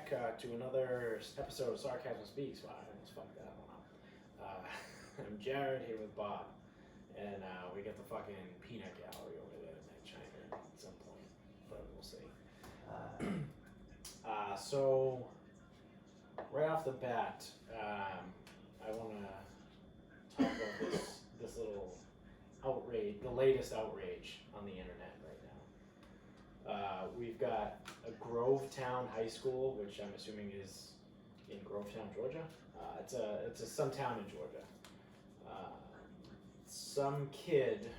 back to another episode of Sarcasm Speaks. Wow, I almost fucked that one up. I'm Jared here with Bob, and we got the fucking peanut gallery over there that might chime in at some point, but we'll see. So, right off the bat, I want to talk about this little outrage, the latest outrage on the internet right now. We've got a Grovetown High School, which I'm assuming is in Grovetown, Georgia. It's some town in Georgia. Some kid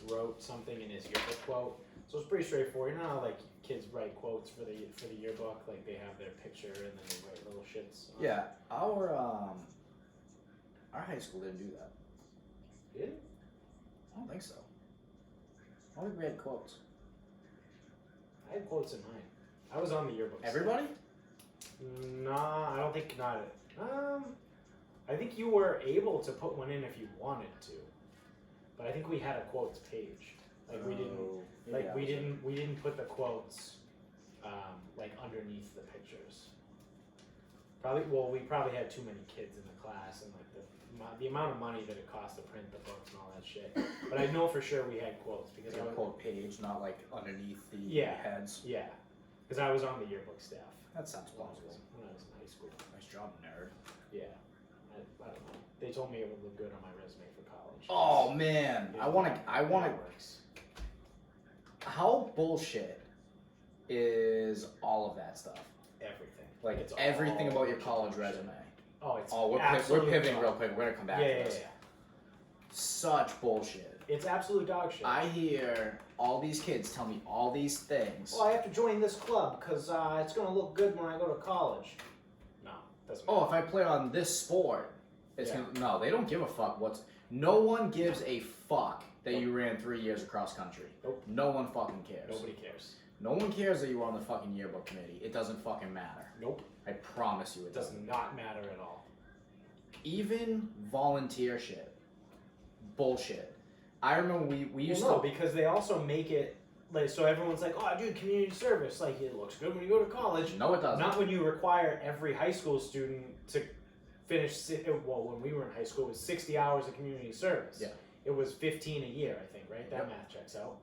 wrote something in his yearbook quote. So it's pretty straightforward. You know how like kids write quotes for the yearbook, like they have their picture and then they write little shits. Yeah, our high school didn't do that. Did it? I don't think so. I don't think we had quotes. I had quotes in mine. I was on the yearbook. Everybody? Nah, I don't think not. I think you were able to put one in if you wanted to, but I think we had a quotes page. Like we didn't put the quotes like underneath the pictures. We probably had too many kids in the class and like the amount of money that it cost to print the books and all that shit. But I know for sure we had quotes because like a quote page, not like underneath the heads. Yeah, because I was on the yearbook staff. That sounds plausible. When I was in high school. Nice job, nerd. Yeah, I don't know. They told me it would look good on my resume for college. Oh man, I want to. How bullshit is all of that stuff? Everything. Like it's everything about your college resume. Oh, it's we're pivoting real quick. We're gonna come back to this. Yeah. Such bullshit. It's absolute dog shit. I hear all these kids tell me all these things. Well, I have to join this club because it's going to look good when I go to college. No, doesn't matter. Oh, if I play on this sport, no, they don't give a fuck. No one gives a fuck that you ran 3 years across country. Nope. No one fucking cares. Nobody cares. No one cares that you were on the fucking yearbook committee. It doesn't fucking matter. Nope. I promise you it does not matter at all. Even volunteer shit. Bullshit. I remember we used to because they also make it like so everyone's like, oh, dude, community service, like it looks good when you go to college. No, it doesn't. Not when you require every high school student to finish. Well, when we were in high school, it was 60 hours of community service. Yeah. It was 15 a year, I think, right? That math checks out.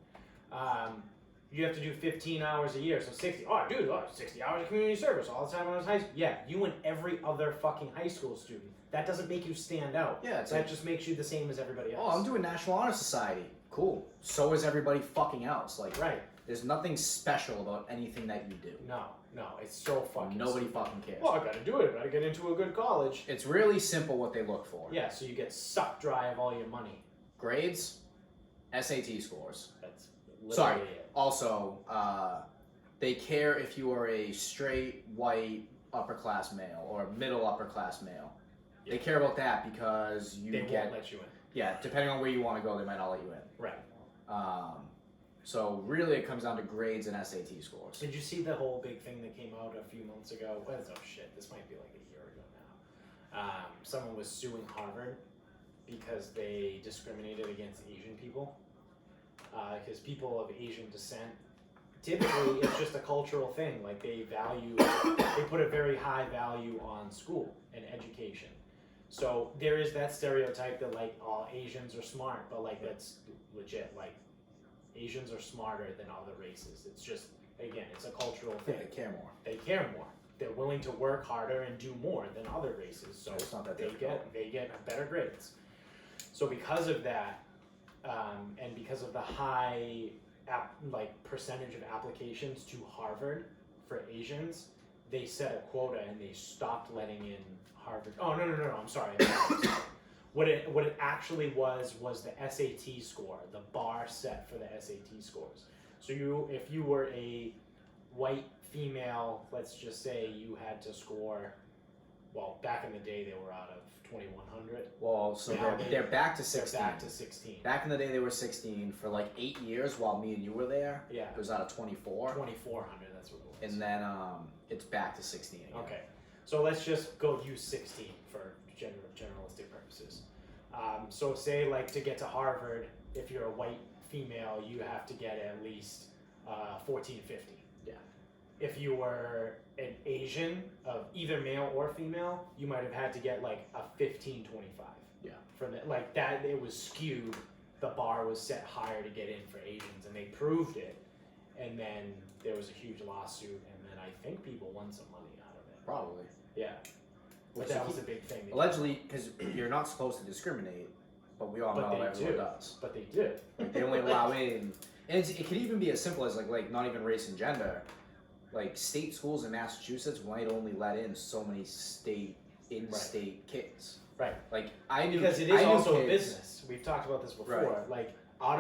You have to do 15 hours a year, so 60. Oh, dude, 60 hours of community service all the time when I was high school. Yeah, you and every other fucking high school student. That doesn't make you stand out. Yeah, that just makes you the same as everybody else. Oh, I'm doing National Honor Society. Cool. So is everybody fucking else. Like, right. There's nothing special about anything that you do. No, it's so fucking Nobody stupid. fucking cares. Well, I gotta do it. I gotta get into a good college. It's really simple what they look for. Yeah, so you get sucked dry of all your money. Grades, SAT scores. That's sorry. It. Also, they care if you are a straight, white, upper class male or middle upper class male. Yeah. They care about that because they won't let you in. Yeah, depending on where you want to go, they might not let you in. Right. So really, it comes down to grades and SAT scores. Did you see the whole big thing that came out a few months ago? Oh shit, this might be like a year ago now. Someone was suing Harvard because they discriminated against Asian people. Because people of Asian descent, typically it's just a cultural thing. Like they put a very high value on school and education. So there is that stereotype that like all Asians are smart, but like that's legit. Like Asians are smarter than other races. It's just, again, it's a cultural thing. They care more. They care more. They're willing to work harder and do more than other races. So it's not that they get better grades. So because of that, and because of the high percentage of applications to Harvard for Asians, they set a quota and they stopped letting in Harvard. Oh no! I'm sorry. What it actually was the SAT score, the bar set for the SAT scores. So if you were a white female, let's just say you had to score. Well, back in the day, they were out of 2,100. Well, so they're back to 16. They're back to 16. Back in the day, they were 16 for like 8 years while me and you were there. Yeah. It was out of 24. 2,400, that's what it was. And then it's back to 16 again. Okay. So let's just go use 16 for generalistic purposes. So say like to get to Harvard, if you're a white female, you have to get at least 1450. Yeah. if you were an Asian of either male or female, you might have had to get like a 1525. Yeah. For the, like that, it was skewed. The bar was set higher to get in for Asians, and they proved it. And then there was a huge lawsuit, and then I think people won some money out of it. Probably. Yeah. But that was a big thing. Allegedly, because you're not supposed to discriminate, but we all know everyone does. But they do. Like, they only allow in, and it can even be as simple as like not even race and gender. Like state schools in Massachusetts might only let in so many in-state kids. Right. Like I knew because it is also kids, a business. We've talked about this before. Right. Like out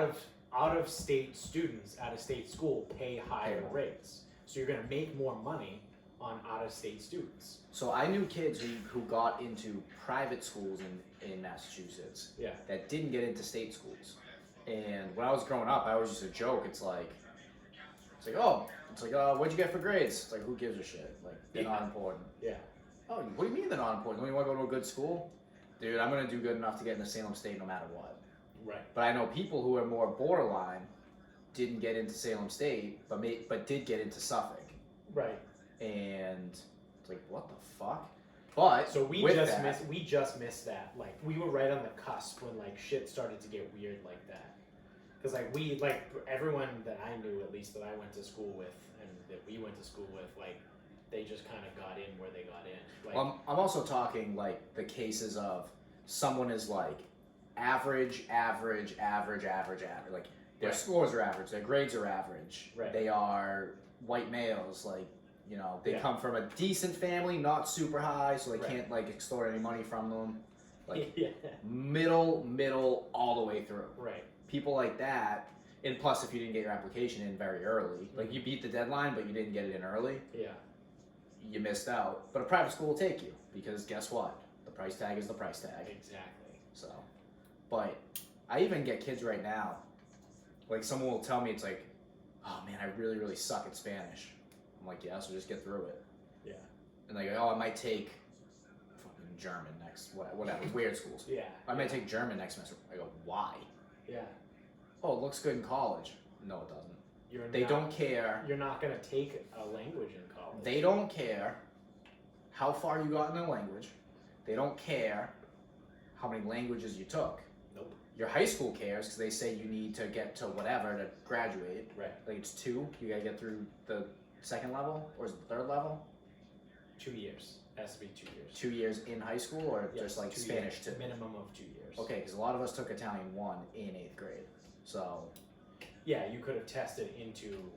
of state students at a state school pay higher rates, so you're going to make more money on out of state students. So I knew kids who got into private schools in Massachusetts. Yeah. That didn't get into state schools. And when I was growing up, I always used to joke. It's like, what'd you get for grades? It's like, who gives a shit? Like, they're not important. Yeah. Oh, what do you mean they're not important? Don't you want to go to a good school? Dude, I'm going to do good enough to get into Salem State no matter what. Right. But I know people who are more borderline didn't get into Salem State, but did get into Suffolk. Right. And it's like, what the fuck? But so we just missed that. Like we were right on the cusp when like shit started to get weird like that. Because like everyone that I knew, at least that I went to school with and that we went to school with, like they just kind of got in where they got in. Like, I'm also talking like the cases of someone is like average. Like their scores are average, their grades are average. Right. They are white males, like, you know, they come from a decent family, not super high, so they can't like extort any money from them. Like middle all the way through. Right. People like that, and plus if you didn't get your application in very early, like you beat the deadline but you didn't get it in early, you missed out. But a private school will take you because guess what? The price tag is the price tag. Exactly. So, but I even get kids right now, like someone will tell me, it's like, oh man, I really suck at Spanish. I'm like, yeah, so just get through it. Yeah. And they go, oh, I might take fucking German next, whatever, weird schools. Yeah. I might take German next semester. I go, why? Yeah. Oh, it looks good in college. No, it doesn't. They not, don't care. You're not going to take a language in college. They don't care how far you got in the language. They don't care how many languages you took. Nope. Your high school cares because they say you need to get to whatever to graduate. Right. Like it's 2. You got to get through the second level, or is it the third level? 2 years. It has to be 2 years. 2 years in high school, or just like 2 Spanish years. 2? Minimum of 2 years. Okay, because a lot of us took Italian 1 in 8th grade. So. Yeah, you could have tested into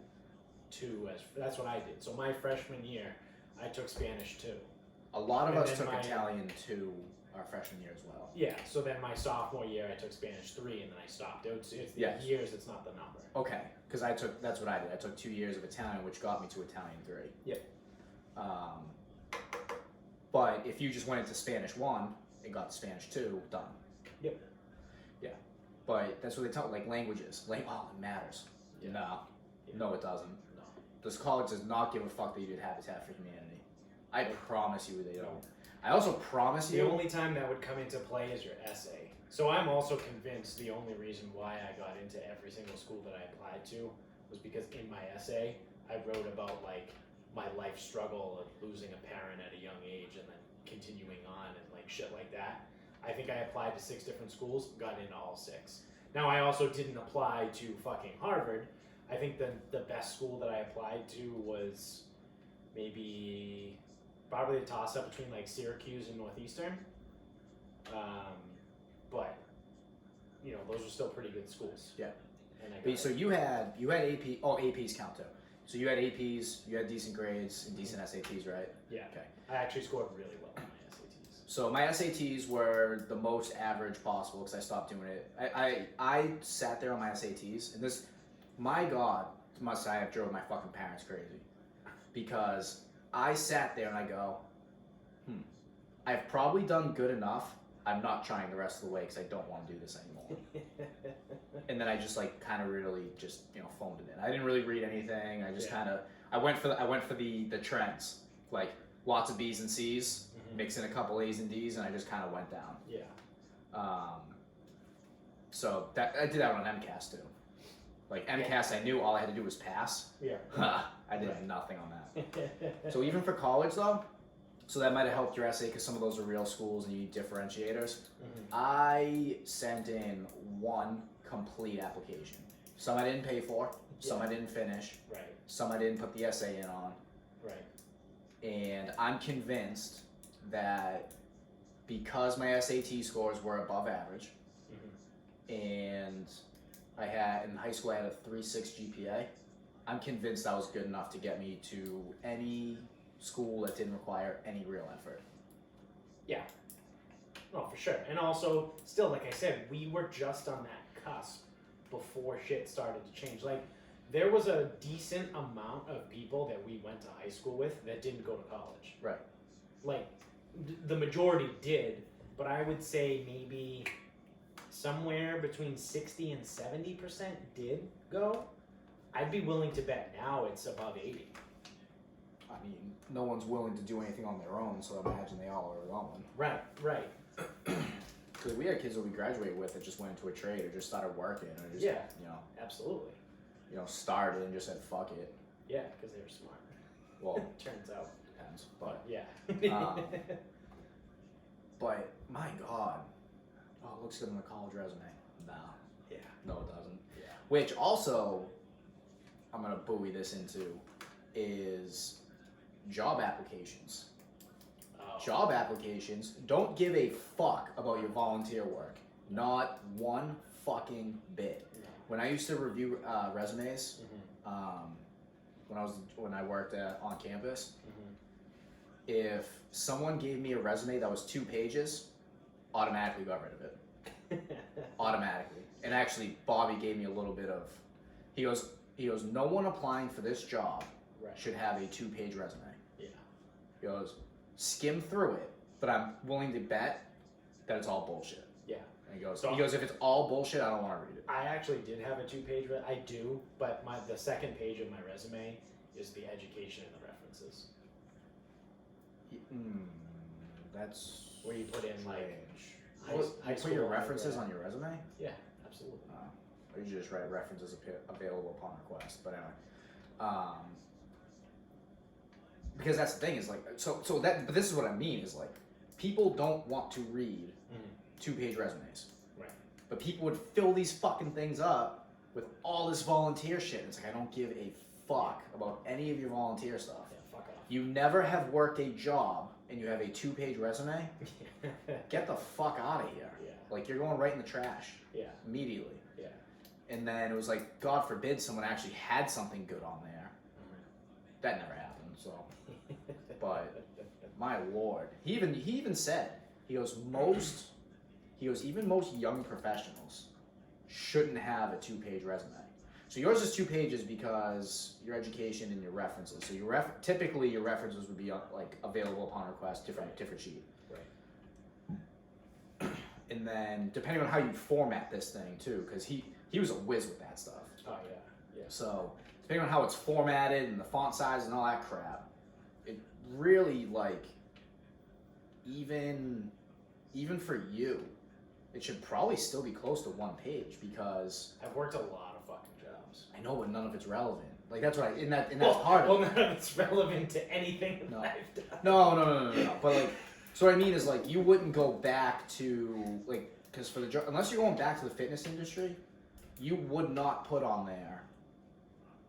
2 as that's what I did. So my freshman year, I took Spanish 2. A lot of us took Italian 2 our freshman year as well. Yeah, so then my sophomore year, I took Spanish 3, and then I stopped. It's the years, it's not the number. Okay, because that's what I did. I took 2 years of Italian, which got me to Italian 3. Yep. But if you just went into Spanish 1 and got to Spanish 2, done. Yep. Yeah. But that's what they tell, like languages. It matters. Yeah. No, it doesn't. No. This college does not give a fuck that you did Habitat for Humanity. I promise you they don't. I also promise you. The only time that would come into play is your essay. So I'm also convinced the only reason why I got into every single school that I applied to was because in my essay, I wrote about like my life struggle of losing a parent at a young age and then continuing on and like shit like that. I think I applied to 6 different schools, got into all 6. Now I also didn't apply to fucking Harvard. I think the best school that I applied to was probably a toss up between like Syracuse and Northeastern. But you know, those are still pretty good schools. Yeah. And so you had AP. Oh, APs count too. So you had APs, you had decent grades and decent SATs, right? Yeah. Okay. I actually scored really well on my SATs. So my SATs were the most average possible because I stopped doing it. I sat there on my SATs, and this, my God, must I have drove my fucking parents crazy, because I sat there and I go, I've probably done good enough. I'm not trying the rest of the way because I don't want to do this anymore. And then I just like kind of really just phoned it in. I didn't really read anything. I just I went for the trends, like lots of B's and C's, mix in a couple A's and D's, and I just kind of went down. Yeah. So that I did that on MCAS too. Like MCAS, I knew all I had to do was pass. Yeah. I did nothing on that. So even for college though, so that might have helped your essay because some of those are real schools and you need differentiators. I sent in one complete application. Some I didn't pay for, some I didn't finish, some I didn't put the essay in on. And I'm convinced that because my SAT scores were above average, and I had, in high school I had a 3.6 GPA, I'm convinced that was good enough to get me to any school that didn't require any real effort. Yeah. Oh, for sure. And also, still, like I said, we were just on that cusp before shit started to change. Like, there was a decent amount of people that we went to high school with that didn't go to college. Right. Like, the majority did, but I would say maybe somewhere between 60 and 70% did go. I'd be willing to bet now it's above 80. I mean, no one's willing to do anything on their own, so I imagine they all are going. Right. Because we had kids that we graduated with that just went into a trade or just started working or just, Absolutely. Started and just said, fuck it. Yeah, because they were smart. Well, turns out. Depends, but. Yeah. But, my God. Oh, it looks good on the college resume. Nah. Yeah. No, it doesn't. Yeah. Which also, I'm going to buoy this into, is job applications. Oh. Job applications don't give a fuck about your volunteer work. Not one fucking bit. No. When I used to review resumes, when I worked on campus, if someone gave me a resume that was 2 pages, automatically got rid of it. Automatically. And actually, Bobby gave me a little bit of. He goes, no one applying for this job should have a 2-page resume. Yeah. He goes, skim through it, but I'm willing to bet that it's all bullshit. Yeah. And he goes, if it's all bullshit, I don't want to read it. I actually did have a 2-page. I do, but the second page of my resume is the education and the references. That's where you put in like high school. Put your references on your resume? Yeah, absolutely. Or you just write references available upon request. But anyway, because that's the thing is like but this is what I mean is like people don't want to read 2-page resumes. Right. But people would fill these fucking things up with all this volunteer shit. It's like I don't give a fuck about any of your volunteer stuff. Yeah, fuck off. You never have worked a job and you have a 2-page resume. Get the fuck out of here. Yeah. Like you're going right in the trash. Yeah. Immediately. Yeah. And then it was like, God forbid someone actually had something good on there. That never happened. So, but my lord, he even said even most young professionals shouldn't have a 2-page resume. So yours is 2 pages because your education and your references. So typically your references would be like available upon request, different sheet. Right. And then depending on how you format this thing too, because he was a whiz with that stuff. Oh yeah. Yeah. So depending on how it's formatted and the font size and all that crap, it really like even for you, it should probably still be close to 1 page because I've worked a lot of fucking jobs. I know, but none of it's relevant. Like that's what that's part of it. Well, it. none of it's relevant to anything No. I've done. No. But like, so what I mean is like you wouldn't go back to like because for the job unless you're going back to the fitness industry, you would not put on there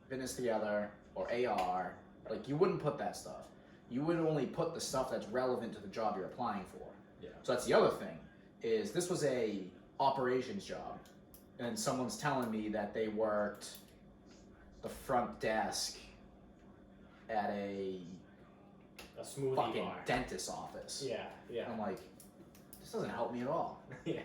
Fitness Together or AR. Like you wouldn't put that stuff. You would only put the stuff that's relevant to the job you're applying for. Yeah. So that's the other thing. Is this was a operations job, and someone's telling me that they worked the front desk at a smoothie fucking bar. dentist's office. Yeah. I'm like, this doesn't help me at all. Yeah.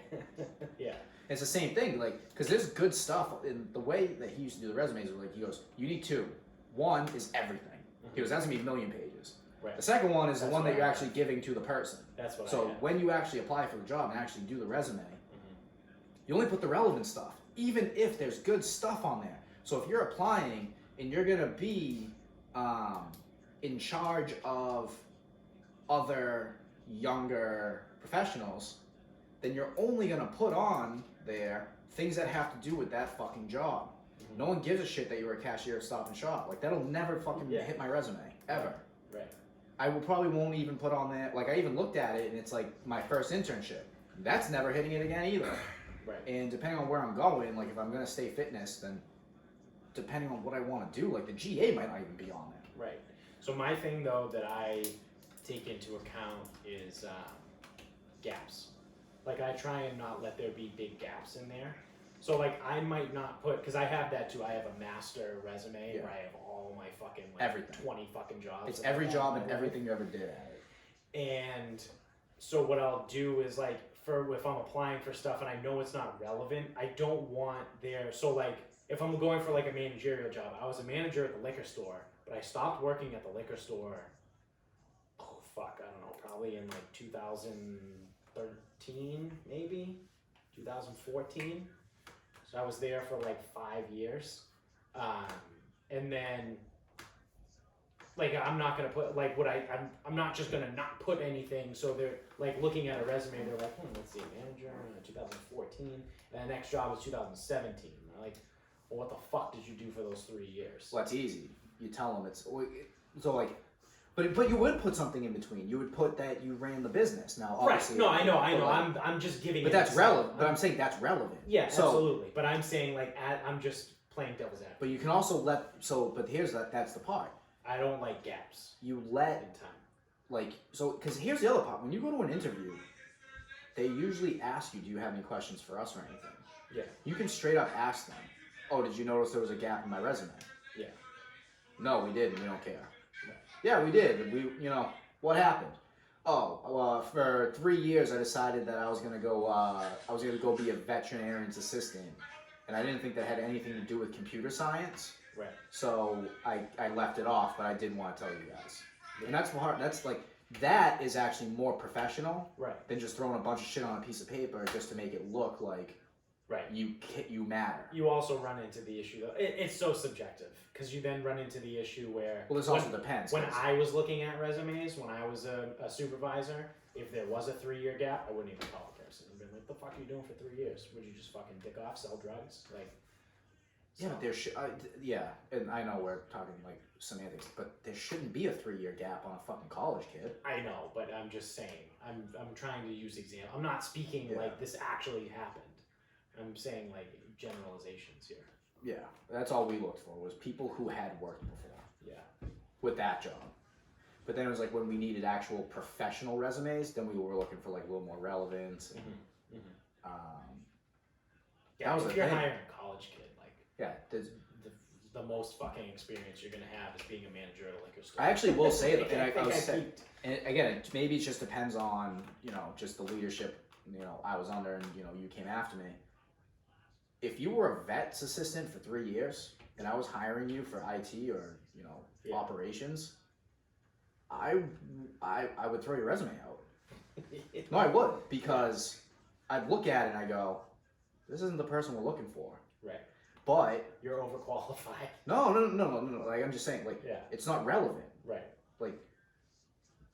Yeah. It's the same thing, like, because there's good stuff in the way that he used to do the resumes. Like, he goes, you need 2. 1 is everything. He goes, that's gonna be 1,000,000 pages. Right. The second one is That's the one that what you're I actually giving to the person. That's what So when you actually apply for the job and actually do the resume, you only put the relevant stuff, even if there's good stuff on there. So if you're applying and you're gonna be in charge of other younger professionals, then you're only gonna put on there things that have to do with that fucking job. No one gives a shit that you were a cashier at Stop and Shop. Like, that'll never fucking hit my resume, ever. Right. I probably won't even put on that. Like, I even looked at it, and it's like my first internship. That's never hitting it again either. Right. And depending on where I'm going, like, if I'm going to stay fitness, then depending on what I want to do, like, the GA might not even be on it. Right. So my thing, though, that I take into account is gaps. Like, I try and not let there be big gaps in there. So, like, I might not put, because I have that too. I have a master resume where I have all my fucking, like, everything. 20 fucking jobs. It's every job and everything you ever did at it. And so what I'll do is, like, if I'm applying for stuff and I know it's not relevant, I don't want there. So, like, if I'm going for, like, a managerial job, I was a manager at the liquor store, but I stopped working at the liquor store, I don't know, probably in, like, 2013, maybe? 2014? So I was there for like 5 years. And then, like, I'm not gonna put, like, I'm not just gonna not put anything. So they're like looking at a resume, they're like, let's see, manager, 2014, and the next job was 2017. They're like, well, what the fuck did you do for those 3 years? Well, that's easy. You tell them so like, but you would put something in between. You would put that you ran the business. Now, obviously, right? No, I know. Like, I'm just giving. But that's relevant. But I'm saying that's relevant. Yeah, absolutely. But I'm saying, like, I'm just playing devil's advocate. But you can also let. So, but here's that's the part. I don't like gaps. You let in time. Like, so, because here's the other part. When you go to an interview, they usually ask you, "Do you have any questions for us or anything?" Yeah. You can straight up ask them, "Oh, did you notice there was a gap in my resume?" Yeah. No, we didn't. We don't care. Yeah, we did. What happened? Oh, for 3 years I decided that I was gonna go be a veterinarian's assistant, and I didn't think that had anything to do with computer science. Right. So I left it off, but I did want to tell you guys. And that's hard. That's like, that is actually more professional than just throwing a bunch of shit on a piece of paper just to make it look like you matter. You also run into the issue, though. It's so subjective, because you then run into the issue where... Well, this also depends. When I was looking at resumes, when I was a supervisor, if there was a 3-year gap, I wouldn't even call a person. I'd be like, what the fuck are you doing for 3 years? Would you just fucking dick off, sell drugs? Like... Yeah, but and I know we're talking like semantics, but there shouldn't be a 3-year gap on a fucking college kid. I know, but I'm just saying, I'm trying to use example. I'm not speaking like this actually happened. I'm saying like generalizations here. Yeah, that's all we looked for, was people who had worked before. Yeah. With that job. But then it was like when we needed actual professional resumes, then we were looking for like a little more relevance. And, yeah, if you're hiring a college kid, like, yeah, the most fucking experience you're gonna have is being a manager at a liquor store. I actually will say that, and again, maybe it just depends on, just the leadership, I was under, and you came after me. If you were a vet's assistant for 3 years and I was hiring you for IT or operations, I would throw your resume out. No, I would, because I'd look at it and I go, this isn't the person we're looking for. Right. But you're overqualified. No. Like, I'm just saying, like, it's not relevant. Right. Like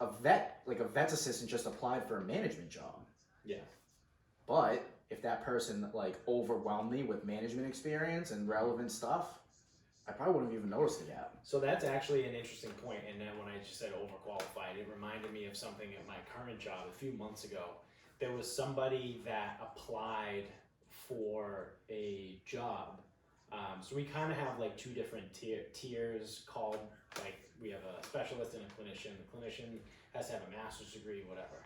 a vet's assistant just applied for a management job. Yeah. But if that person like overwhelmed me with management experience and relevant stuff, I probably wouldn't have even noticed the gap. So that's actually an interesting point. And then when I just said overqualified, it reminded me of something at my current job a few months ago. There was somebody that applied for a job. So we kind of have like two different tiers called, like, we have a specialist and a clinician. The clinician has to have a master's degree, whatever.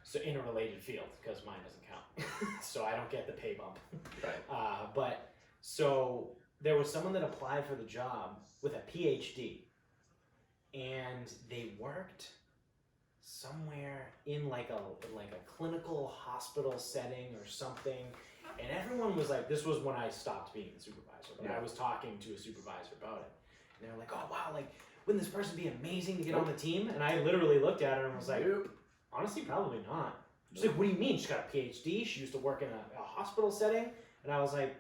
So in a related field, because mine doesn't count. So I don't get the pay bump. Right. But so there was someone that applied for the job with a PhD, and they worked somewhere in like a clinical hospital setting or something. And everyone was like, this was when I stopped being the supervisor, but I was talking to a supervisor about it. And they were like, oh wow, like, wouldn't this person be amazing to get on the team? And I literally looked at her and was like, honestly, probably not. She's like, what do you mean? She's got a PhD, she used to work in a hospital setting. And I was like,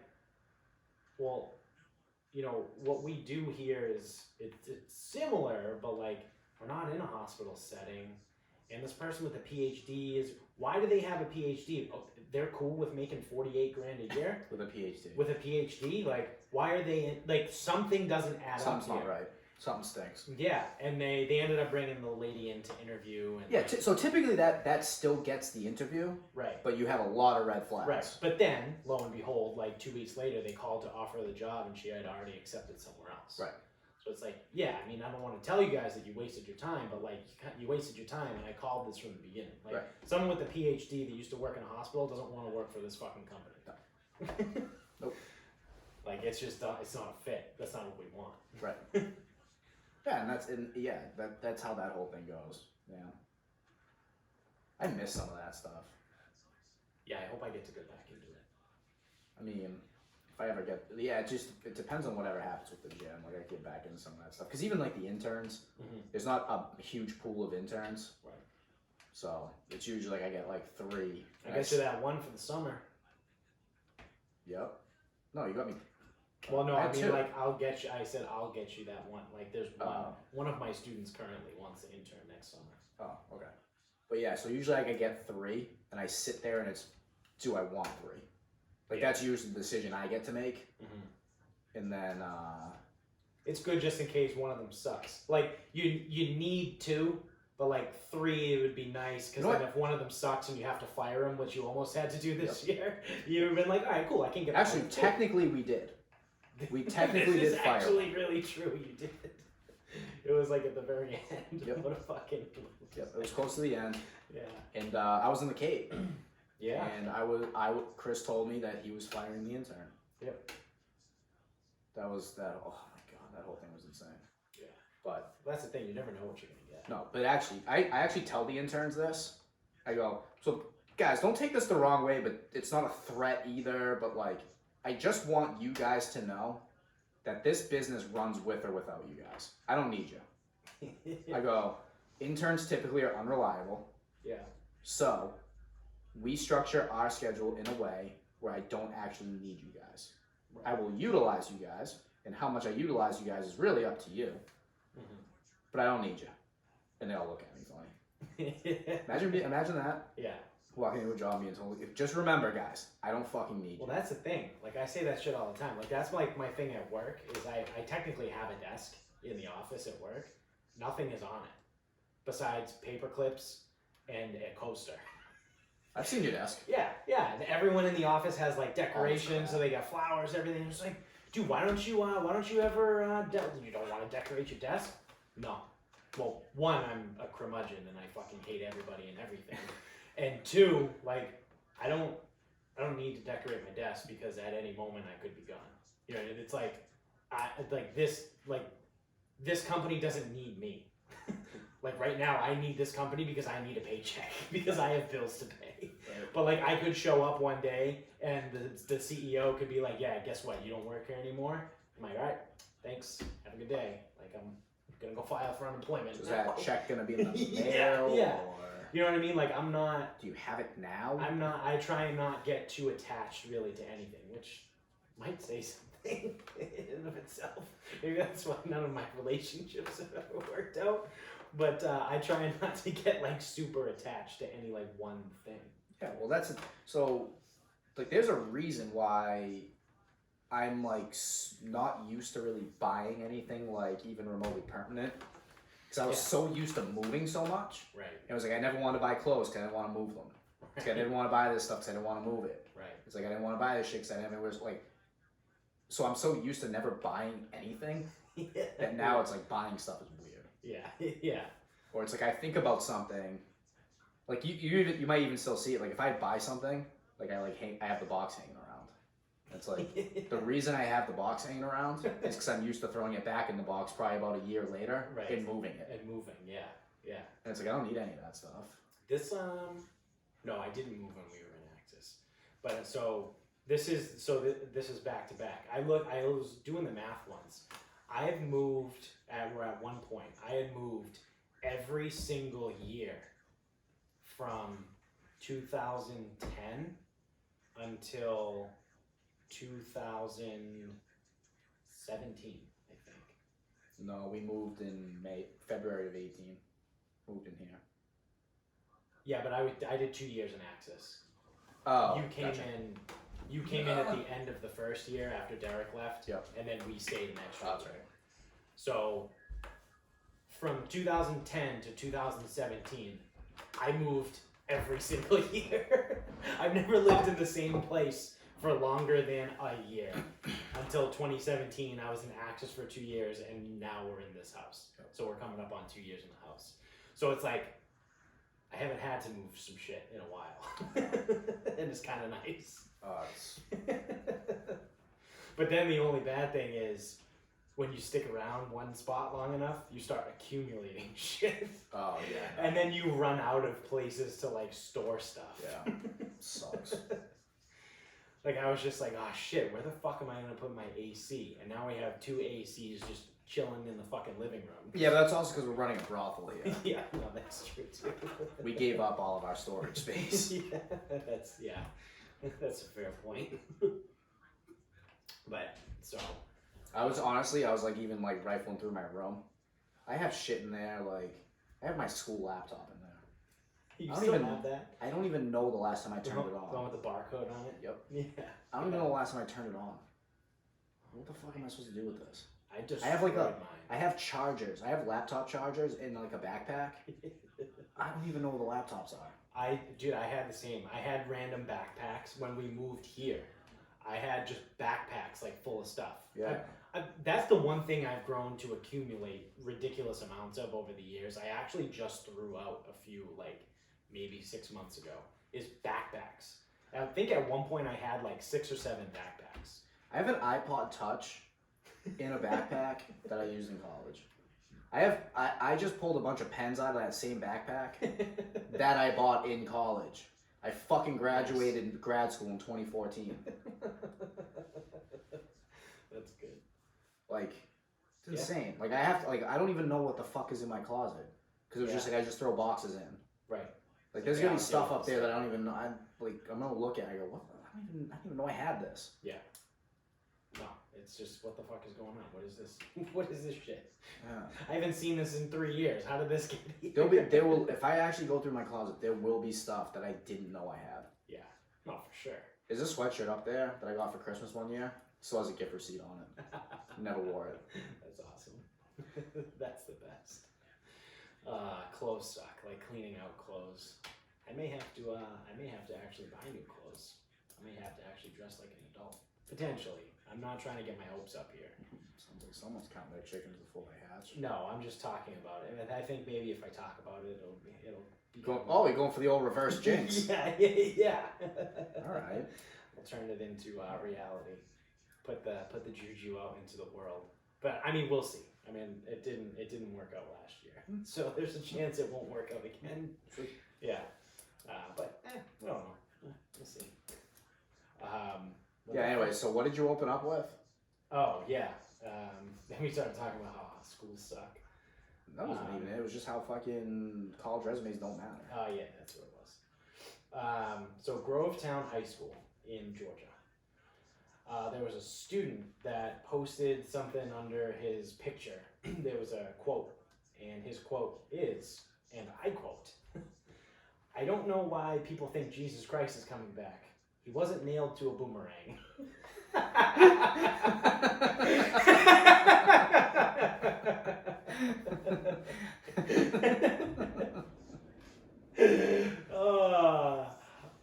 well, what we do here is, it's similar, but like, we're not in a hospital setting. And this person with a PhD why do they have a PhD? Oh, they're cool with making $48,000 a year? With a PhD. With a PhD? Like, why are they in, like something doesn't add Something's up not here. right. Something stinks. Yeah, and they ended up bringing the lady in to interview. And Yeah, so typically that still gets the interview, right. but you have a lot of red flags. Right, but then lo and behold, like 2 weeks later, they called to offer the job, and she had already accepted somewhere else. Right. So it's like, yeah, I mean, I don't want to tell you guys that you wasted your time, but like you wasted your time, and I called this from the beginning. Like Right. someone with a PhD that used to work in a hospital doesn't want to work for this fucking company. No. Nope. Like it's just it's not a fit. That's not what we want. Right. Yeah, and that's how that whole thing goes. Yeah. I miss some of that stuff. Yeah, I hope I get to go back into it. I mean, if I ever get, it depends on whatever happens with the gym. Like I get back into some of that stuff because even like the interns, there's not a huge pool of interns. Right. So it's usually like I get like 3. I get you that one for the summer. Yep. No, you got me. Well, no, I mean, 2. like, I said I'll get you that one. Like, there's one of my students currently wants to intern next summer. Oh, okay. But yeah, so usually I get 3, and I sit there and it's, do I want 3? Like, that's usually the decision I get to make. And then, it's good just in case one of them sucks. Like, you need 2, but like 3 it would be nice, because then if one of them sucks and you have to fire him, which you almost had to do this year, you've been like, all right, cool, I can get actually, technically we did. We technically did fire. It's actually really true. You did. It was like at the very end. Yep. What a fucking. Yep. It was close to the end. Yeah. And I was in the Cape. Yeah. And Chris told me that he was firing the intern. Yep. That was that. Oh my god, that whole thing was insane. Yeah. But that's the thing. You never know what you're gonna get. No, but actually, I actually tell the interns this. I go, so guys, don't take this the wrong way, but it's not a threat either. But like, I just want you guys to know that this business runs with or without you guys. I don't need you. I go, interns typically are unreliable. Yeah. So we structure our schedule in a way where I don't actually need you guys. Right. I will utilize you guys, and how much I utilize you guys is really up to you. But I don't need you. And they all look at me funny. Imagine that. Yeah. Walking into a job being told, just remember, guys, I don't fucking need you. Well, that's the thing. Like, I say that shit all the time. Like, that's like my thing at work is I technically have a desk in the office at work. Nothing is on it besides paper clips and a coaster. I've seen your desk. Yeah, yeah. And everyone in the office has like decorations, so they got flowers, everything. It's like, dude, why don't you ever, you don't want to decorate your desk? No. Well, 1, I'm a curmudgeon and I fucking hate everybody and everything. And 2, like, I don't need to decorate my desk because at any moment I could be gone. You know, it's like, this company doesn't need me. Like right now, I need this company because I need a paycheck because I have bills to pay. Right. But like, I could show up one day and the CEO could be like, "Yeah, guess what? You don't work here anymore." I'm like, "All right, thanks. Have a good day." Like, I'm gonna go file for unemployment. So is that check gonna be in the mail? Yeah. Or... You know what I mean? Like, I'm not... Do you have it now? I'm not... I try and not get too attached, really, to anything, which might say something in and of itself. Maybe that's why none of my relationships have ever worked out. But I try not to get, like, super attached to any, like, one thing. Yeah, well, that's... So, like, there's a reason why I'm, like, not used to really buying anything, like, even remotely permanent. Because I was so used to moving so much. Right. It was like I never wanted to buy clothes because I didn't want to move them. It's like I didn't want to buy this stuff because I didn't want to move it. Right. It's like I didn't want to buy this shit because I never was like. So I'm so used to never buying anything that now it's like buying stuff is weird. Yeah. Yeah. Or it's like I think about something, like you might even still see it. Like if I buy something, like I have the box hanging around. It's like the reason I have the box hanging around is because I'm used to throwing it back in the box probably about a year later and moving it. And moving, yeah. Yeah. And it's like I don't need any of that stuff. This no, I didn't move when we were in Axis. But this is back to back. I was doing the math once. At one point I had moved every single year from 2010 until 2017, I think. No, we moved in February of 18. Moved in here. Yeah, but I did 2 years in Axis. Oh, You came gotcha. in You came in at the end of the first year after Derek left, Yep. and then we stayed an extra That's year. right. So, from 2010 to 2017, I moved every single year. I've never lived in the same place for longer than a year. Until 2017, I was in Axis for 2 years, and now we're in this house. So we're coming up on 2 years in the house. So it's like, I haven't had to move some shit in a while. And it's kind of nice. But then the only bad thing is, when you stick around one spot long enough, you start accumulating shit. Oh, yeah. And then you run out of places to like store stuff. Yeah. Sucks. Like I was just like, oh shit, where the fuck am I gonna put my AC? And now we have 2 ACs just chilling in the fucking living room. Yeah, but that's also because we're running a brothel here. Yeah, no, that's true too. We gave up all of our storage space. Yeah, that's a fair point. But so I was like even like rifling through my room. I have shit in there, like I have my school laptop in there. you I don't still even- have that? I don't even know the last time I turned it The on. one with the barcode on it? Yep. Yeah. I don't even know the last time I turned it on. What the fuck am I supposed to do with this? I have like mine. I have chargers. I have laptop chargers in like a backpack. I don't even know where the laptops are. Dude, I had the same. I had random backpacks when we moved here. I had just backpacks like full of stuff. Yeah. That's the one thing I've grown to accumulate ridiculous amounts of over the years. I actually just threw out a few, like maybe 6 months ago, is backpacks. I think at one point I had like 6 or 7 backpacks. I have an iPod Touch in a backpack that I used in college. I just pulled a bunch of pens out of that same backpack that I bought in college. I fucking graduated grad school in 2014. That's good. Like, it's insane. Like I don't even know what the fuck is in my closet because it was just like I just throw boxes in. Right. Like there's gonna be stuff up there that I don't even know. I'm gonna look at it and I go, what? I don't even know I had this. Yeah. No, it's just what the fuck is going on? What is this? What is this shit? Yeah. I haven't seen this in 3 years. How did this get here? There will if I actually go through my closet, there will be stuff that I didn't know I had. Yeah. No, for sure. Is this sweatshirt up there that I got for Christmas one year? Still has a gift receipt on it. Never wore it. That's awesome. That's the best. Clothes suck. Like cleaning out clothes. I may have to actually buy new clothes. I may have to actually dress like an adult. Potentially. I'm not trying to get my hopes up here. Sounds like someone's counting their chickens before they hatch. No, I'm just talking about it. And I think maybe if I talk about it, it'll be You're going for the old reverse jinx. yeah. All right. We'll turn it into reality. Put the juju out into the world. But I mean, we'll see. I mean, it didn't work out last year, so there's a chance it won't work out again. Yeah. But I don't know. We'll see. Yeah. Anyway, so what did you open up with? Oh yeah. Then we started talking about how schools suck. That wasn't even it. It was just how fucking college resumes don't matter. Oh yeah, that's what it was. So Grovetown High School in Georgia. There was a student that posted something under his picture. There was a quote, and his quote is, and I quote, "I don't know why people think Jesus Christ is coming back. He wasn't nailed to a boomerang."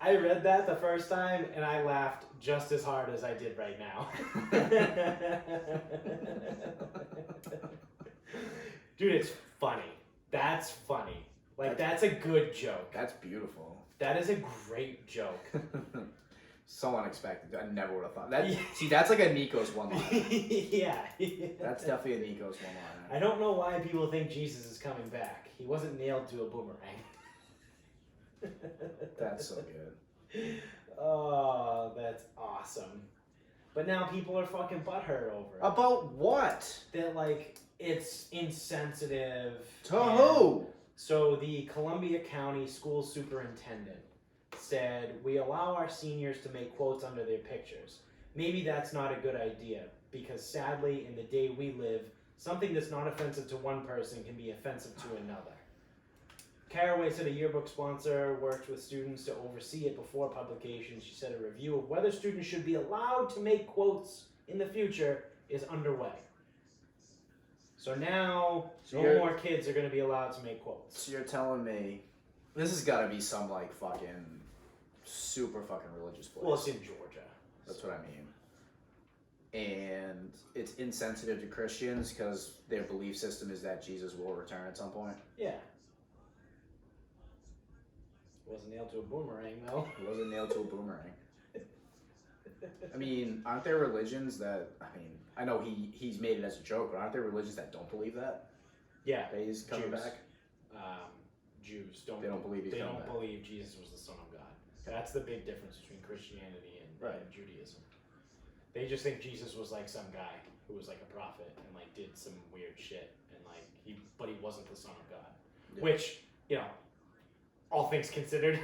I read that the first time and I laughed just as hard as I did right now. Dude, it's funny. That's funny. Like, that's a good joke. That's beautiful. That is a great joke. So unexpected. I never would have thought that. See, that's like a Nikos one-liner. Yeah. That's definitely a Nikos one-liner. I don't know why people think Jesus is coming back. He wasn't nailed to a boomerang. That's so good. Oh, that's awesome. But now people are fucking butthurt over it. About what? That, like, it's insensitive. To who? So the Columbia County School Superintendent said, "We allow our seniors to make quotes under their pictures. Maybe that's not a good idea, because sadly, in the day we live, something that's not offensive to one person can be offensive to another." Caraway said a yearbook sponsor worked with students to oversee it before publication. She said a review of whether students should be allowed to make quotes in the future is underway. So now, no more kids are going to be allowed to make quotes. So you're telling me this has got to be some like fucking super fucking religious place. Well, it's in Georgia. That's what I mean. And it's insensitive to Christians because their belief system is that Jesus will return at some point. Yeah. Wasn't nailed to a boomerang, though. It wasn't nailed to a boomerang. I mean, aren't there religions that, I know he's made it as a joke, but aren't there religions that don't believe that? Yeah. That he's coming Jews. back? Jews They don't believe he's coming back. They don't believe Jesus was the Son of God. That's the big difference between Christianity and Judaism. They just think Jesus was like some guy who was like a prophet and like did some weird shit and like but he wasn't the Son of God. Yeah. Which, you know, all things considered,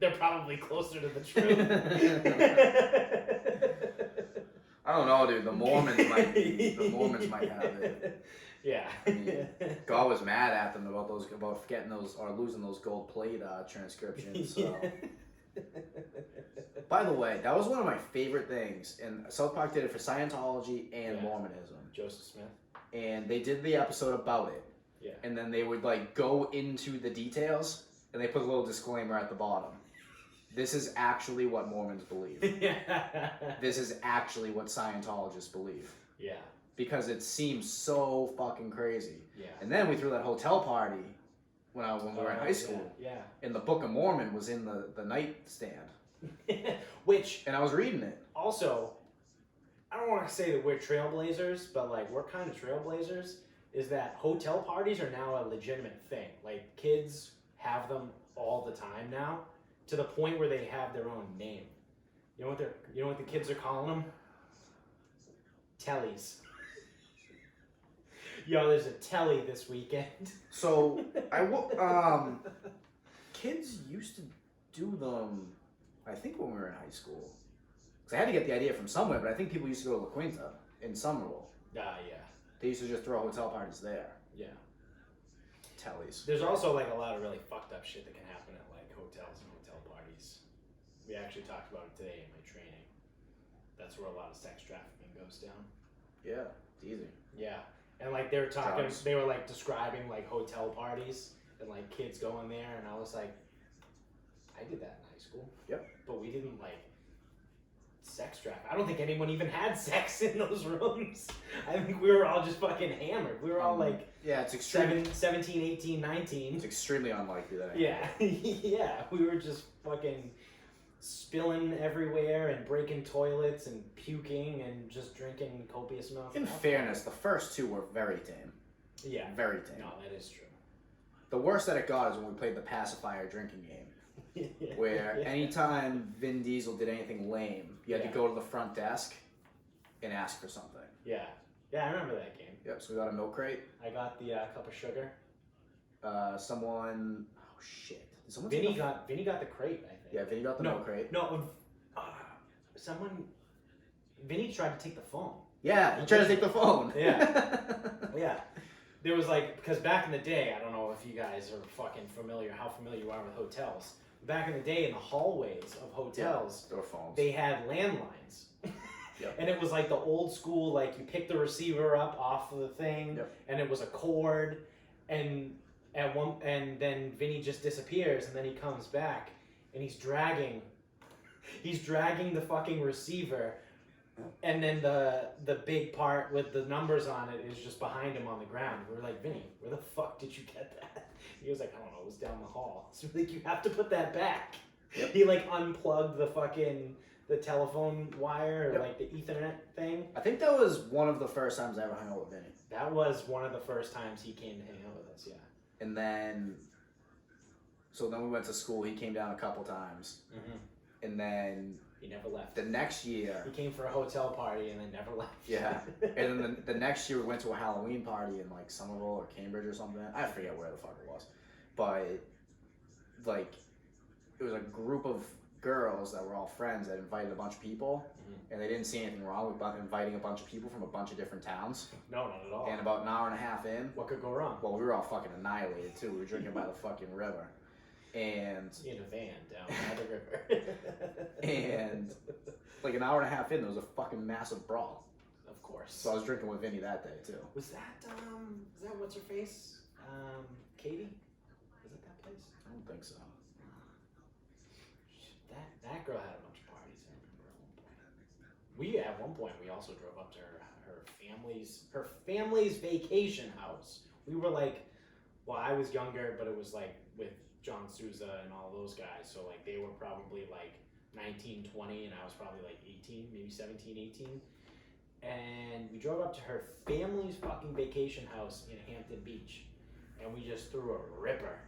they're probably closer to the truth. I don't know, dude. The Mormons might have it. Yeah. I mean, God was mad at them about getting those or losing those gold plate transcriptions. So. By the way, that was one of my favorite things, and South Park did it for Scientology and Mormonism. Joseph Smith. And they did the episode about it. Yeah. And then they would like go into the details, and they put a little disclaimer at the bottom. This is actually what Mormons believe. This is actually what Scientologists believe. Yeah. Because it seems so fucking crazy. Yeah. And then we threw that hotel party when we were in high school. Yeah. And the Book of Mormon was in the nightstand. And I was reading it. Also, I don't want to say that we're trailblazers, but like we're kind of trailblazers. Is that hotel parties are now a legitimate thing. Like kids have them all the time now, to the point where they have their own name. You know what the kids are calling them? Tellies. Yo, there's a telly this weekend. So kids used to do them, I think, when we were in high school. Because I had to get the idea from somewhere, but I think people used to go to La Quinta in Somerville. Yeah. They used to just throw hotel parties there. Yeah. Tellies. There's also like a lot of really fucked up shit that can happen at like hotels and hotel parties. We actually talked about it today in my training. That's where a lot of sex trafficking goes down. Yeah, it's easy. Yeah. And like they were like describing like hotel parties and like kids going there, and I was like, I did that in high school. Yep. But we didn't like sex traffic. I don't think anyone even had sex in those rooms. I think we were all just fucking hammered. We were all like it's extremely 17, 18, 19. It's extremely unlikely that Yeah, we were just fucking spilling everywhere and breaking toilets and puking and just drinking copious amounts of alcohol. Fairness, the first two were very tame. Yeah. Very tame. No, that is true. The worst that it got is when we played the pacifier drinking game. Where anytime Vin Diesel did anything lame, you had to go to the front desk and ask for something. Yeah. Yeah, I remember that game. Yep, so we got a milk crate. I got the cup of sugar. Someone... Oh, shit. Vinny got the crate, I think. Yeah, Vinny got the milk crate. No, Vinny tried to take the phone. Yeah, he tried to take the phone. Yeah. Yeah. There was like, because back in the day, I don't know if you guys are fucking how familiar you are with hotels. Back in the day, in the hallways of hotels, there were phones. They had landlines. Yep. And it was like the old school, like you pick the receiver up off of the thing, and it was a cord, and then Vinny just disappears, and then he comes back, and he's dragging the fucking receiver, and then the big part with the numbers on it is just behind him on the ground. We're like, Vinny, where the fuck did you get that? He was like, I don't know, it was down the hall. So we're like, you have to put that back. Yep. He like unplugged the telephone wire or like the Ethernet thing. I think that was one of the first times I ever hung out with Vinny. That was one of the first times he came to hang out with us, yeah. And then we went to school. He came down a couple times. Mm-hmm. And then... He never left. The next year... He came for a hotel party and then never left. Yeah. And then the next year we went to a Halloween party in like Somerville or Cambridge or something. I forget where the fuck it was. But like, it was a group of girls that were all friends that invited a bunch of people, Mhm. and they didn't see anything wrong with inviting a bunch of people from a bunch of different towns. No, not at all. And about an hour and a half in, What could go wrong? well, we were all fucking annihilated too. We were drinking by the fucking river, and In a van down by the river. And like an hour and a half in, there was a fucking massive brawl. Of course. So I was drinking with Vinny that day too. Was that what's her face? Katie? Was it that place? I don't think so. That girl had a bunch of parties. I remember at one point we also drove up to her family's vacation house. We were like, well, I was younger, but it was like with John Souza and all those guys. So like they were probably like 19, 20, and I was probably like 18, maybe 17, 18. And we drove up to her family's fucking vacation house in Hampton Beach, and we just threw a ripper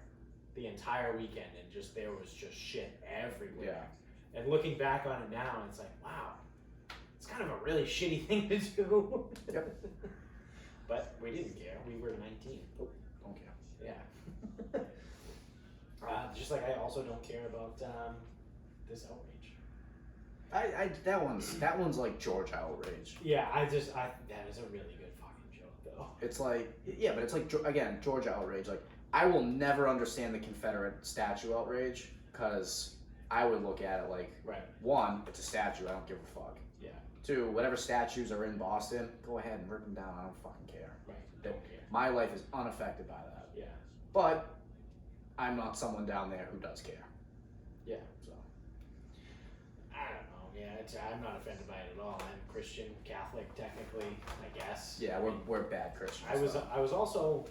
the entire weekend, and just there was just shit everywhere. Yeah. And looking back on it now, it's like, wow, it's kind of a really shitty thing to do. Yep. But we didn't care. We were 19. Oh, don't care. Yeah. Just like I also don't care about this outrage. That one's like George outrage. Yeah, that is a really good fucking joke though. It's like, yeah, but it's like, again, George outrage. Like, I will never understand the Confederate statue outrage, because I would look at it like, Right. one, it's a statue, I don't give a fuck. Yeah. Two, whatever statues are in Boston, go ahead and rip them down, I don't fucking care. Right. Don't care. My life is unaffected by that. Yeah. But I'm not someone down there who does care. Yeah. So I don't know. Yeah, I'm not offended by it at all. I'm Christian, Catholic, technically, I guess. yeah, we're bad Christians. I was also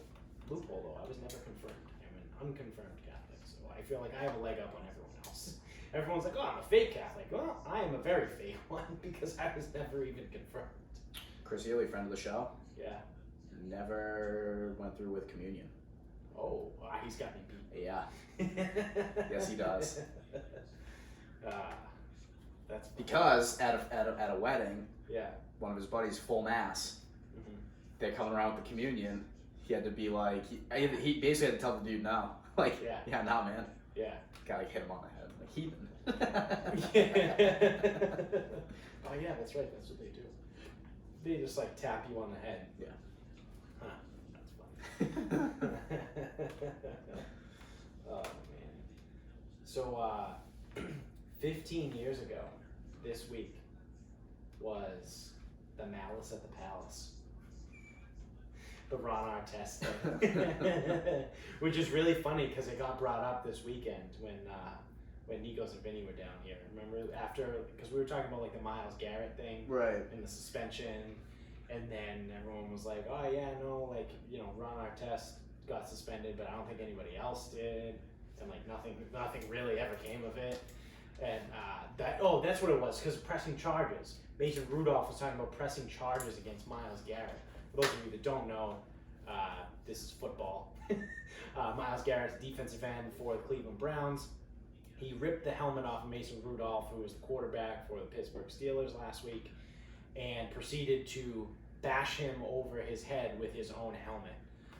loophole though. I was never confirmed. I'm an unconfirmed Catholic, so I feel like I have a leg up on everyone else. Everyone's like, "Oh, I'm a fake Catholic." Well, I am a very fake one because I was never even confirmed. Chris Healy, friend of the show, Yeah. never went through with communion. Oh, he's got me beat. Yeah, yes he does. That's funny. Because at a wedding, Yeah. one of his buddies, full mass, Mm-hmm. they're coming around with the communion. He had to be like, he basically had to tell the dude no. Like, Yeah. nah, man. Yeah. Gotta hit him on the head. Like, heathen. Oh yeah, that's right. That's what they do. They just like tap you on the head. Yeah. Huh. That's funny. Oh man. So 15 years ago, this week was the Malice at the Palace. The Ron Artest thing. Which is really funny because it got brought up this weekend when Nikos and Vinny were down here. Remember because we were talking about like the Myles Garrett thing, Right. and the suspension, and then everyone was like, "Oh yeah, no, like Ron Artest got suspended, but I don't think anybody else did," and like nothing really ever came of it. And that's what it was, because pressing charges. Mason Rudolph was talking about pressing charges against Myles Garrett. For those of you that don't know, this is football. Myles Garrett's defensive end for the Cleveland Browns. He ripped the helmet off of Mason Rudolph, who was the quarterback for the Pittsburgh Steelers last week, and proceeded to bash him over his head with his own helmet.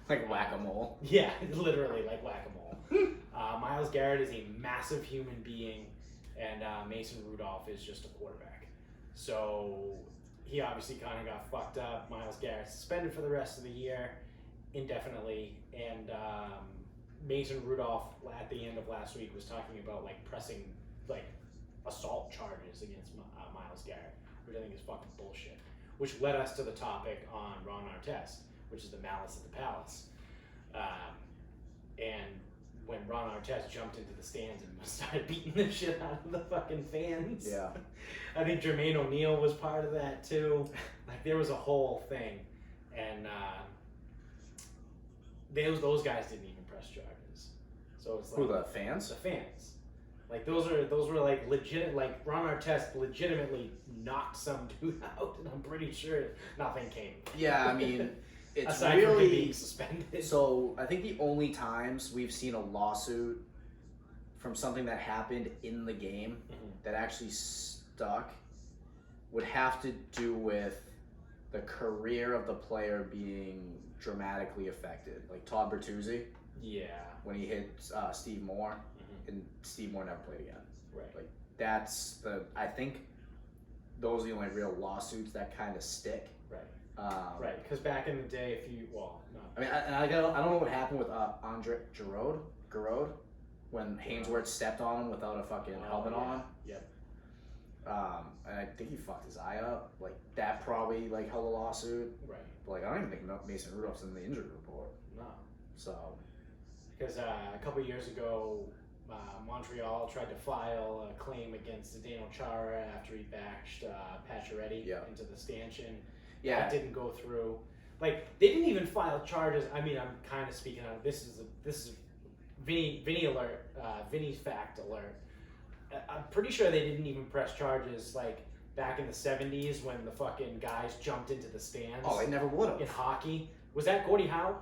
Like whack-a-mole. Yeah, literally like whack-a-mole. Myles Garrett is a massive human being, and Mason Rudolph is just a quarterback. So he obviously kind of got fucked up. Myles Garrett suspended for the rest of the year indefinitely, and Mason Rudolph at the end of last week was talking about like pressing like assault charges against Myles Garrett, which I think is fucking bullshit. Which led us to the topic on Ron Artest, which is the Malice at the Palace. And when Ron Artest jumped into the stands and started beating the shit out of the fucking fans. Yeah. I think Jermaine O'Neal was part of that too. Like there was a whole thing, and those guys didn't even press charges. So it's like Who, the fans? the fans. Like those were like legit. Like Ron Artest legitimately knocked some dude out, and I'm pretty sure nothing came. Yeah, I mean, it's aside from him really being suspended. So I think the only times we've seen a lawsuit from something that happened in the game that actually stuck would have to do with the career of the player being dramatically affected. Like Todd Bertuzzi, Yeah. when he hit Steve Moore, and Steve Moore never played again. Right. Like I think those are the only real lawsuits that kind of stick. Right, because back in the day, I mean, I don't know what happened with Andre Giroud when Hainsworth stepped on him without a fucking helmet on. Yep. And I think he fucked his eye up. Like that probably like held a lawsuit. Right. But like I don't even think Mason Rudolph's in the injury report. No. So. Because a couple years ago, Montreal tried to file a claim against Zdeno Chara after he bashed Pacioretty into the stanchion. Yeah. That didn't go through. Like they didn't even file charges. I mean, I'm kind of speaking out. This is Vinny alert. Vinny's fact alert. I'm pretty sure they didn't even press charges like back in the 70s when the fucking guys jumped into the stands. Oh, they never would have. In hockey. Was that Gordie Howe?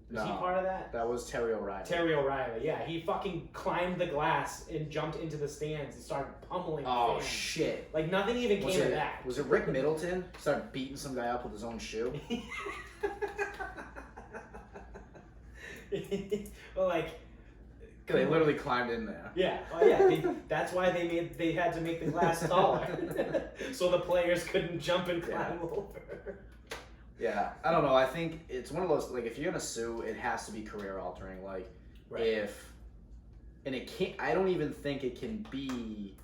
Was he part of that? That was Terry O'Reilly. Terry O'Reilly, yeah. He fucking climbed the glass and jumped into the stands and started pummeling Oh, fans. shit. Like, nothing even came of that. Was it Rick Middleton? Started beating some guy up with his own shoe? Well, like... They literally climbed in there. Yeah. Oh, yeah. That's why they had to make the glass taller. So the players couldn't jump and climb over. Yeah, I don't know. I think it's one of those, like, if you're going to sue, it has to be career altering. Like, and it can't, I don't even think it can be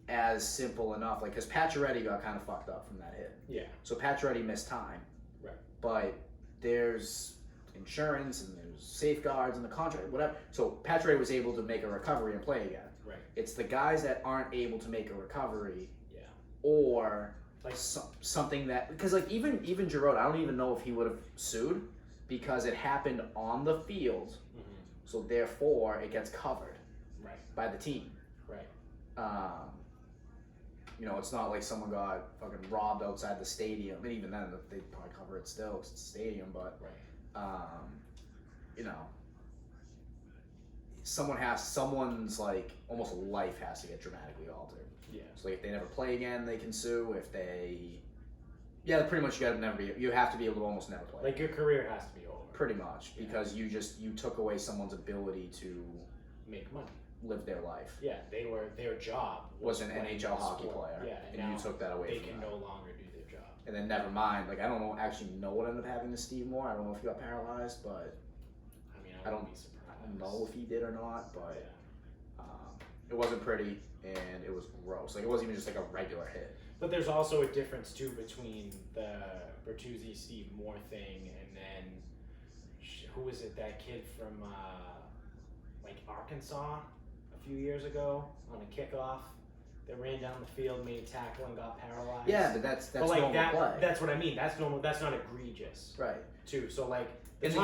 as simple enough. Like, because Pacioretty got kind of fucked up from that hit. Yeah. So Pacioretty missed time. Right. But there's insurance and there's safeguards in the contract, whatever. So Pacioretty was able to make a recovery and play again. Right. It's the guys that aren't able to make a recovery. Yeah. Or... like something that, because like even Giroud, I don't even know if he would have sued because it happened on the field, so therefore it gets covered by the team. You know, it's not like someone got fucking robbed outside the stadium, and even then they'd probably cover it still because it's a stadium. But you know, someone's like almost life has to get dramatically altered. Yeah. So like if they never play again, they can sue. If they, pretty much you have to be able to almost never play. Like your career has to be over. Pretty much, because you took away someone's ability to make money, live their life. Yeah, their job was an NHL hockey player. Yeah, and you took that away. They from can them. no longer do their job. And then never mind. Like I don't know what ended up happening to Steve Moore. I don't know if he got paralyzed, but I mean, I don't be surprised. I don't know if he did or not, but it wasn't pretty. And it was gross. Like it wasn't even just like a regular hit. But there's also a difference too between the Bertuzzi Steve Moore thing and then who was it? That kid from like Arkansas a few years ago on a kickoff that ran down the field, made a tackle, and got paralyzed. Yeah, but that's but like normal play. That's what I mean. That's normal. That's not egregious. Right. Too. So like. The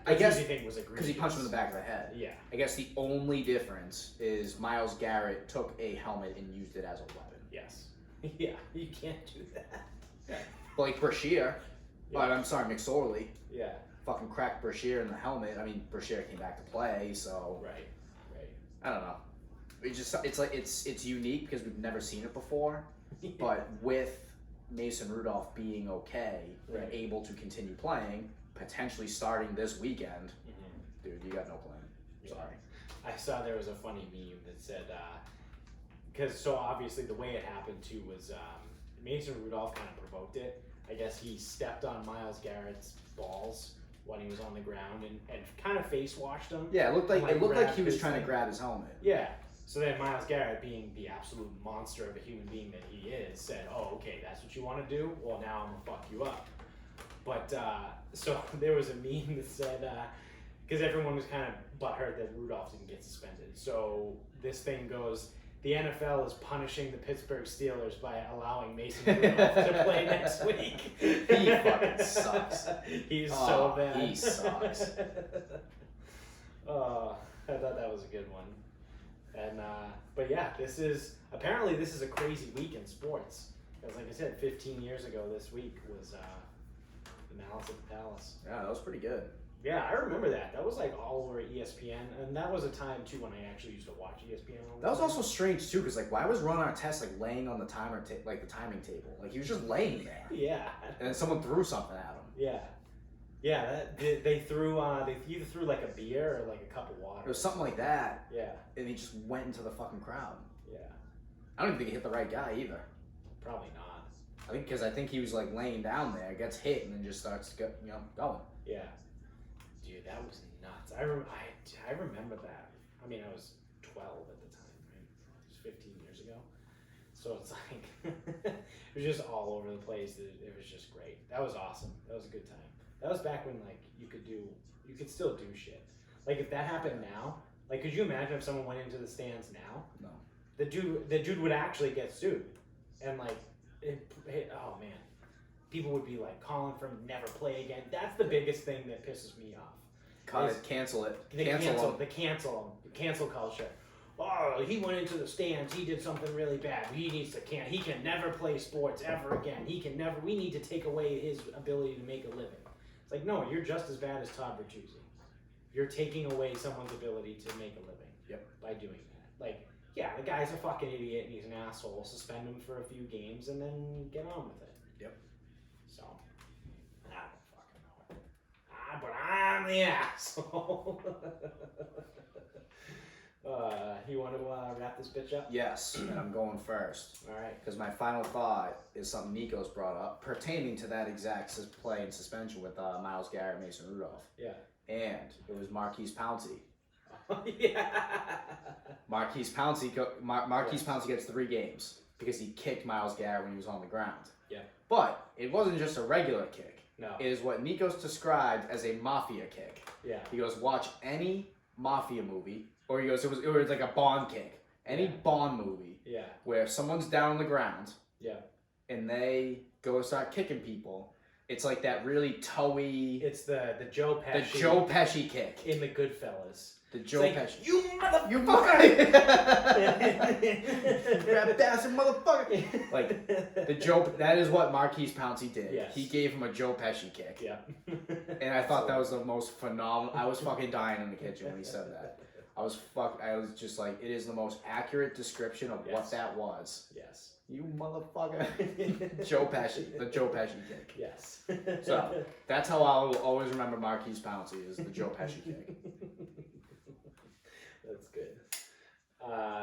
I guess thing was egregious. Because he punched him in the back of the head. Yeah. I guess the only difference is Myles Garrett took a helmet and used it as a weapon. Yes. Yeah, you can't do that. Yeah. But like Brashear, but I'm sorry, McSorley. Yeah. Fucking cracked Brashear in the helmet. I mean, Brashear came back to play, so. Right. I don't know. It's unique because we've never seen it before, but with Mason Rudolph being okay and able to continue playing. Potentially starting this weekend, dude, you got no plan. Sorry. I saw there was a funny meme that said, because so obviously the way it happened too was Mason Rudolph kind of provoked it. I guess he stepped on Myles Garrett's balls when he was on the ground and kind of face washed him. Yeah, it looked like he was trying to grab his helmet. Yeah. So then Myles Garrett, being the absolute monster of a human being that he is, said, "Oh, okay, that's what you want to do? Well, now I'm gonna fuck you up." But so there was a meme that said, because everyone was kind of butthurt that Rudolph didn't get suspended. So this thing goes, the NFL is punishing the Pittsburgh Steelers by allowing Mason Rudolph to play next week. He fucking sucks. He's so bad. He sucks. Oh, I thought that was a good one. And but yeah, this is a crazy week in sports. Because like I said, 15 years ago this week was Malice at the Palace. Yeah, that was pretty good. Yeah, I remember that. That was like all over ESPN, and that was a time too when I actually used to watch ESPN all the That was time. also strange too, because like, why was Ron Artest like laying on the the timing table? Like he was just laying there. Yeah. And then someone threw something at him. Yeah. Yeah, they threw they either threw like a beer or like a cup of water. It was something like that. Yeah. And he just went into the fucking crowd. Yeah. I don't even think he hit the right guy either. Probably not. I think he was like laying down there, gets hit, and then just starts going. Yeah. Dude, that was nuts. I remember that. I mean, I was 12 at the time, right? It was 15 years ago. So it's like, it was just all over the place. It was just great. That was awesome. That was a good time. That was back when like you could still do shit. Like if that happened now, like could you imagine if someone went into the stands now? No. The dude would actually get sued, and like, oh man, people would be like calling for him to never play again. That's the biggest thing that pisses me off. Cut it, cancel it, The cancel culture. Oh, he went into the stands. He did something really bad. He can never play sports ever again. We need to take away his ability to make a living. It's like, no, you're just as bad as Todd Bertuzzi. You're taking away someone's ability to make a living. Yep. By doing that. Like, yeah, the guy's a fucking idiot and he's an asshole. Suspend him for a few games and then get on with it. Yep. So, I don't fucking know. But I'm the asshole. You want to wrap this bitch up? Yes, and I'm going first. All right. Because my final thought is something Nico's brought up pertaining to that exact play and suspension with Miles Garrett, Mason Rudolph. Yeah. And it was Marquise Pouncey. Yeah. Marquise Pouncey gets 3 games because he kicked Miles Garrett when he was on the ground. Yeah. But it wasn't just a regular kick. No. It is what Nikos described as a mafia kick. Yeah. He goes, watch any mafia movie, or he goes, it was like a Bond kick. Any Bond movie. Yeah. Where someone's down on the ground. Yeah. And they go start kicking people. It's like that really toey. It's the Joe Pesci. The Joe Pesci kick. In the Goodfellas. The Joe Pesci. You motherfucker! You fucking rat bastard motherfucker! Like the Joe. That is what Marquise Pouncey did. Yes. He gave him a Joe Pesci kick. Yeah. And I thought that was the most phenomenal. I was fucking dying in the kitchen when he said that. I was just like, it is the most accurate description of what that was. Yes. You motherfucker. Joe Pesci. The Joe Pesci kick. Yes. So, that's how I will always remember Marquise Pouncey, is the Joe Pesci kick. That's good.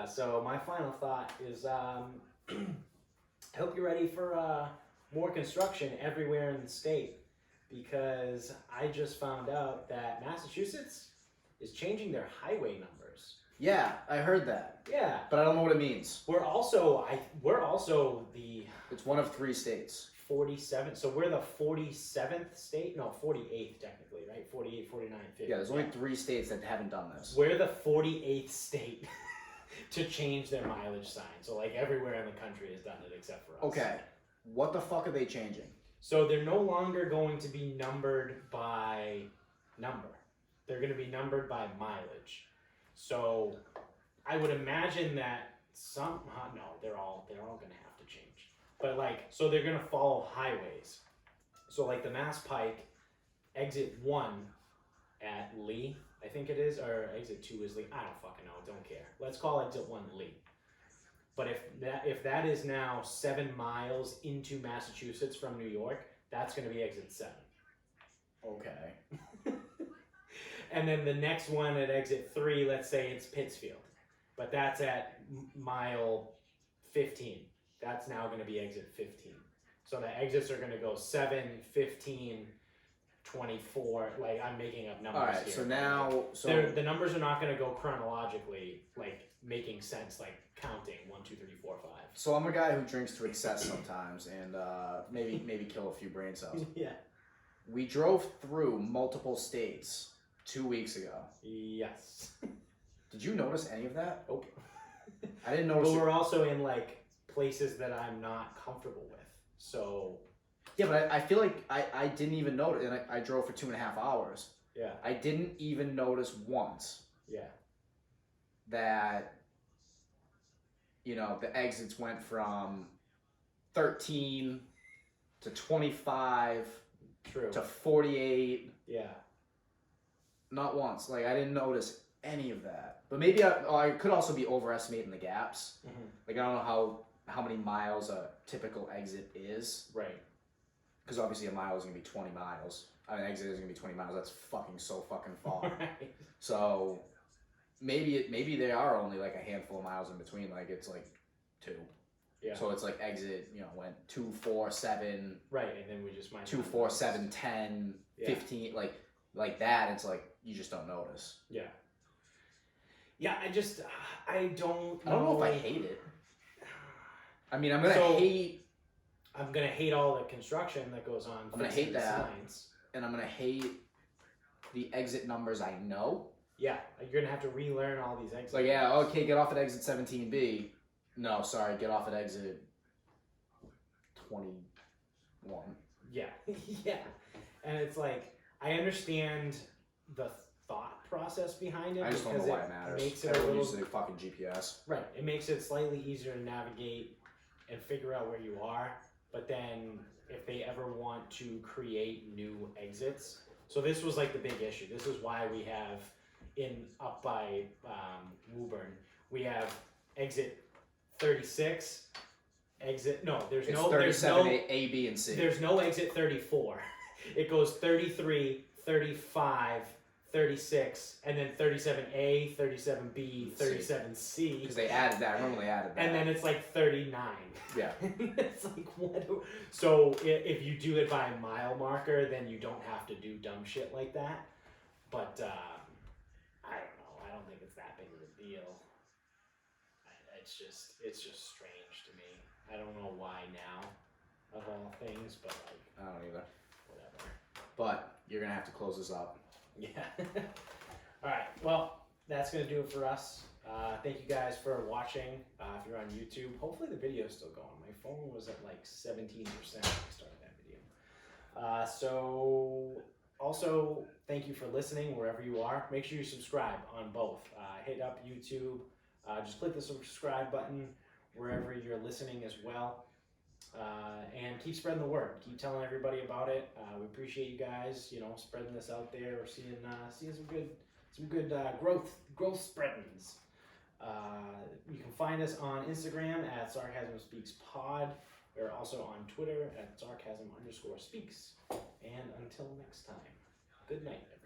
So my final thought is, I hope you're ready for more construction everywhere in the state, because I just found out that Massachusetts is changing their highway numbers. Yeah, I heard that. Yeah. But I don't know what it means. We're also the It's one of 3 states. 47th. So we're the 47th state? No, 48th technically, right? 48, 49, 50. Yeah, there's only 3 states that haven't done this. We're the 48th state to change their mileage sign. So like everywhere in the country has done it except for us. Okay. What the fuck are they changing? So they're no longer going to be numbered by number. They're going to be numbered by mileage. So I would imagine that they're all going to have to change. But like, so they're going to follow highways. So like the Mass Pike, exit 1 at Lee, I think it is, or exit 2 is Lee. I don't fucking know. Don't care. Let's call exit 1 Lee. But if that is now 7 miles into Massachusetts from New York, that's going to be exit 7. Okay. And then the next one at exit 3, let's say it's Pittsfield. But that's at mile 15. That's now going to be exit 15. So the exits are going to go 7, 15, 24. Like, I'm making up numbers. All right, here. So now... The numbers are not going to go chronologically, like, making sense, like counting 1, 2, 3, 4, 5. So I'm a guy who drinks to excess sometimes, and maybe kill a few brain cells. Yeah. We drove through multiple states 2 weeks ago. Yes. Did you notice any of that? Nope. I didn't notice. But we're also in like places that I'm not comfortable with. So. Yeah, but I feel like I didn't even notice, and I drove for 2.5 hours. Yeah. I didn't even notice once. Yeah. That, you know, the exits went from 13 to 25. True. To 48. Yeah. Not once. Like, I didn't notice any of that. But maybe I could also be overestimating the gaps. Mm-hmm. Like, I don't know how many miles a typical exit is. Right. Because obviously a mile is going to be 20 miles. An exit is going to be 20 miles. That's so fucking far. Right. So maybe they are only like a handful of miles in between. Like, it's like 2. Yeah. So it's like exit, went 2, 4, 7. Right, and then we just might 2, 4, 7, 10, 15, like that. It's like you just don't notice. Yeah. Yeah, I don't know. I don't know if I hate it. I mean, I'm gonna hate all the construction that goes on. I'm gonna hate that, signs. and I'm gonna hate the exit numbers I know. Yeah, you're gonna have to relearn all these exits. Like, yeah, okay, get off at exit 17B. No, sorry, get off at exit 21. Yeah, yeah, and it's like I understand the thought process behind it. I just don't know why it matters. Makes it Everyone uses a fucking GPS. Right, it makes it slightly easier to navigate and figure out where you are. But then, if they ever want to create new exits, so this was like the big issue. This is why we have up by Woburn, we have exit 36. There's It's no 37 A, B, and C. There's no exit 34. It goes 33, 35, 36, and then 37A, 37B, 37C. Because they added that. I remember they added that. And then it's like 39. Yeah. It's like, what? So if you do it by a mile marker, then you don't have to do dumb shit like that. But I don't know. I don't think it's that big of a deal. It's just strange to me. I don't know why now, of all things, but like, I don't either. whatever. But you're going to have to close this up. Yeah. All right. Well, that's going to do it for us. Thank you guys for watching. If you're on YouTube, hopefully the video is still going. My phone was at like 17% when I started that video. So also, thank you for listening wherever you are. Make sure you subscribe on both. Hit up YouTube. Just click the subscribe button wherever you're listening as well. And keep spreading the word. Keep telling everybody about it. We appreciate you guys, spreading this out there. We're seeing some good growth spreadings. You can find us on Instagram at Sarcasm Speaks Pod. We're also on Twitter at Sarcasm_Speaks. And until next time, good night, everyone.